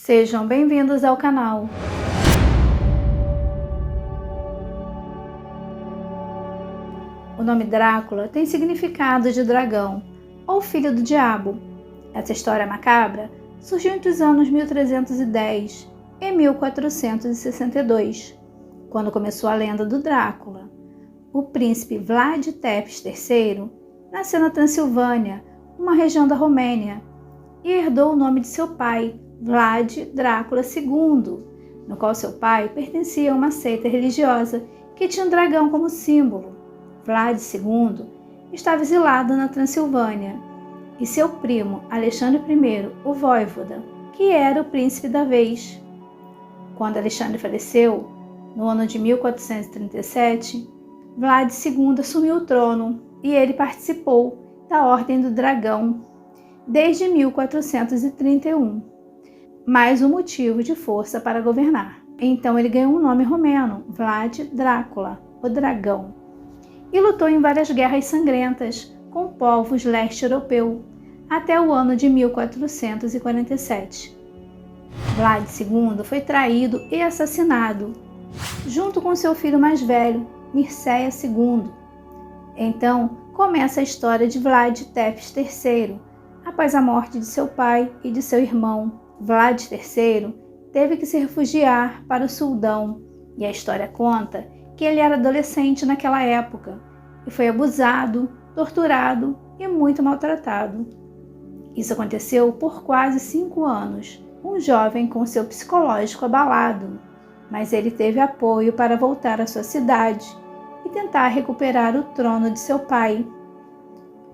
Sejam bem-vindos ao canal. O nome Drácula tem significado de dragão ou filho do diabo. Essa história macabra surgiu entre os anos 1310 e 1462, quando começou a lenda do Drácula. O príncipe Vlad Tepes III nasceu na Transilvânia, uma região da Romênia, e herdou o nome de seu pai, Vlad Drácula II, no qual seu pai pertencia a uma seita religiosa que tinha um dragão como símbolo. Vlad II estava exilado na Transilvânia, e seu primo Alexandre I, o Voivoda, que era o príncipe da vez. Quando Alexandre faleceu, no ano de 1437, Vlad II assumiu o trono e ele participou da Ordem do Dragão desde 1431, mais um motivo de força para governar. Então ele ganhou um nome romeno, Vlad Drácula, o Dragão, e lutou em várias guerras sangrentas com povos leste europeu até o ano de 1447. Vlad II foi traído e assassinado, junto com seu filho mais velho, Mircea II. Então começa a história de Vlad Tepes III. Após a morte de seu pai e de seu irmão, Vlad III teve que se refugiar para o Sudão, e a história conta que ele era adolescente naquela época e foi abusado, torturado e muito maltratado. Isso aconteceu por quase 5 anos, um jovem com seu psicológico abalado, mas ele teve apoio para voltar à sua cidade e tentar recuperar o trono de seu pai.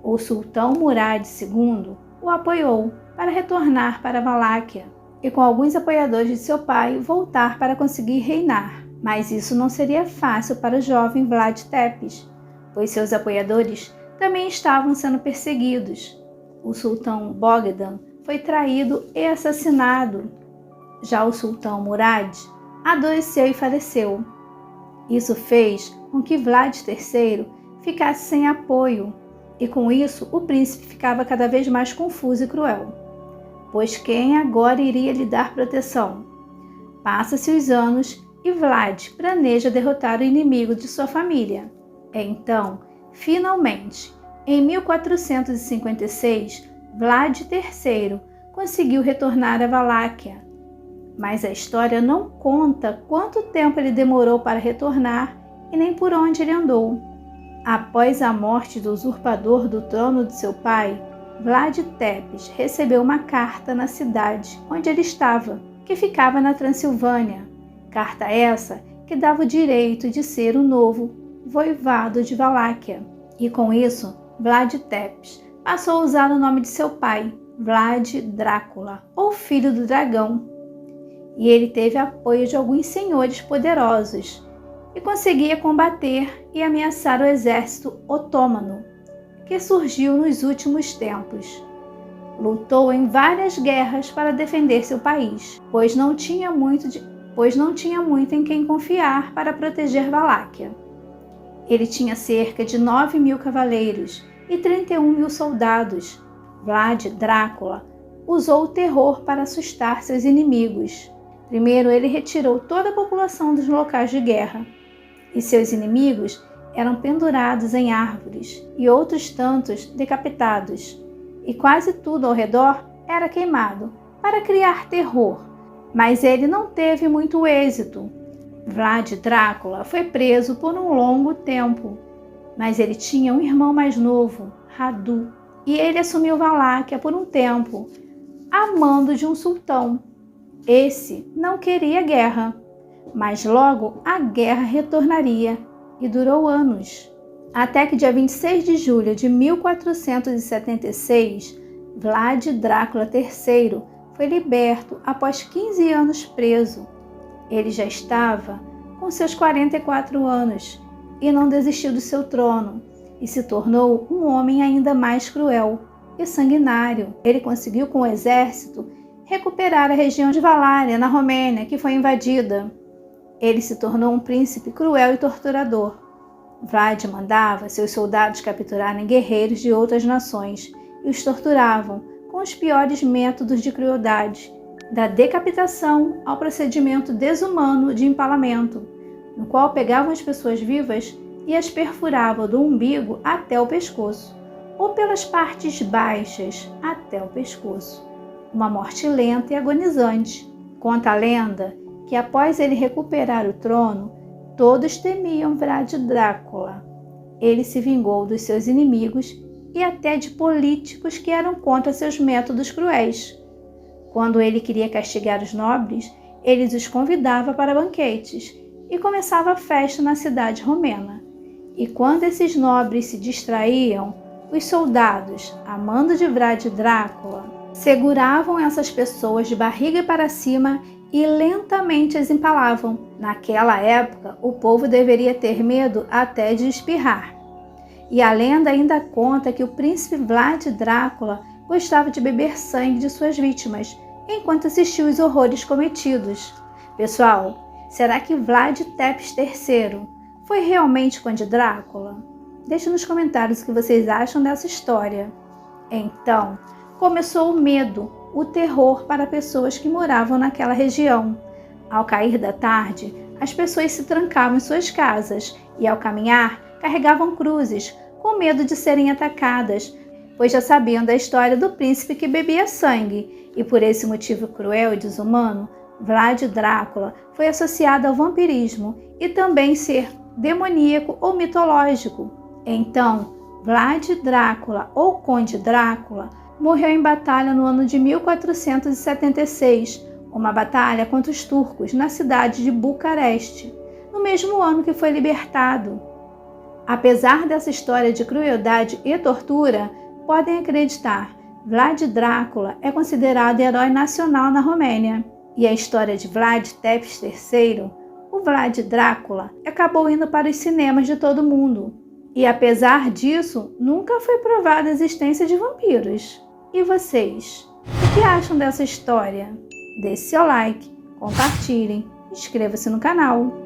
O sultão Murad II o apoiou para retornar para a Valáquia e, com alguns apoiadores de seu pai, voltar para conseguir reinar. Mas isso não seria fácil para o jovem Vlad Tepes, pois seus apoiadores também estavam sendo perseguidos. O sultão Bogdan foi traído e assassinado. Já o sultão Murad adoeceu e faleceu. Isso fez com que Vlad III ficasse sem apoio, e com isso o príncipe ficava cada vez mais confuso e cruel. Pois quem agora iria lhe dar proteção? Passa-se os anos e Vlad planeja derrotar o inimigo de sua família. Então, finalmente, em 1456, Vlad III conseguiu retornar à Valáquia. Mas a história não conta quanto tempo ele demorou para retornar e nem por onde ele andou. Após a morte do usurpador do trono de seu pai, Vlad Tepes recebeu uma carta na cidade onde ele estava, que ficava na Transilvânia. Carta essa que dava o direito de ser o novo voivado de Valáquia. E com isso, Vlad Tepes passou a usar o nome de seu pai, Vlad Drácula, ou Filho do Dragão. E ele teve apoio de alguns senhores poderosos e conseguia combater e ameaçar o exército otomano, que surgiu nos últimos tempos. Lutou em várias guerras para defender seu país, pois não tinha muito em quem confiar para proteger Valáquia. Ele tinha cerca de 9.000 cavaleiros e 31.000 soldados. Vlad Drácula usou o terror para assustar seus inimigos. Primeiro, ele retirou toda a população dos locais de guerra, e seus inimigos eram pendurados em árvores e outros tantos decapitados, e quase tudo ao redor era queimado para criar terror. Mas ele não teve muito êxito. Vlad Drácula foi preso por um longo tempo, mas ele tinha um irmão mais novo, Radu, e ele assumiu Valáquia por um tempo, a mando de um sultão. Esse não queria guerra, mas logo a guerra retornaria e durou anos. Até que dia 26 de julho de 1476, Vlad Drácula III foi liberto após 15 anos preso. Ele já estava com seus 44 anos e não desistiu do seu trono e se tornou um homem ainda mais cruel e sanguinário. Ele conseguiu com o exército recuperar a região de Valária, na Romênia, que foi invadida. Ele se tornou um príncipe cruel e torturador. Vlad mandava seus soldados capturarem guerreiros de outras nações e os torturavam com os piores métodos de crueldade da decapitação ao procedimento desumano de empalamento, no qual pegavam as pessoas vivas e as perfuravam do umbigo até o pescoço, ou pelas partes baixas até o pescoço. Uma morte lenta e agonizante. Conta a lenda que após ele recuperar o trono, todos temiam Vlad Drácula. Ele se vingou dos seus inimigos e até de políticos que eram contra seus métodos cruéis. Quando ele queria castigar os nobres, ele os convidava para banquetes e começava a festa na cidade romena. E quando esses nobres se distraíam, os soldados, a mando de Vlad Drácula, seguravam essas pessoas de barriga para cima e lentamente as empalavam. Naquela época, o povo deveria ter medo até de espirrar. E a lenda ainda conta que o príncipe Vlad Drácula gostava de beber sangue de suas vítimas, enquanto assistia os horrores cometidos. Pessoal, será que Vlad Tepes III foi realmente Conde Drácula? Deixe nos comentários o que vocês acham dessa história. Então, começou o medo, o terror para pessoas que moravam naquela região. Ao cair da tarde, as pessoas se trancavam em suas casas e, ao caminhar, carregavam cruzes, com medo de serem atacadas, pois já sabiam da história do príncipe que bebia sangue, e por esse motivo cruel e desumano, Vlad Drácula foi associado ao vampirismo e também ser demoníaco ou mitológico. Então, Vlad Drácula ou Conde Drácula morreu em batalha no ano de 1476, uma batalha contra os turcos na cidade de Bucareste, no mesmo ano que foi libertado. Apesar dessa história de crueldade e tortura, podem acreditar, Vlad Drácula é considerado herói nacional na Romênia. E a história de Vlad Tepes III, o Vlad Drácula, acabou indo para os cinemas de todo o mundo. E apesar disso, nunca foi provada a existência de vampiros. E vocês? O que acham dessa história? Deixe seu like, compartilhem, inscreva-se no canal.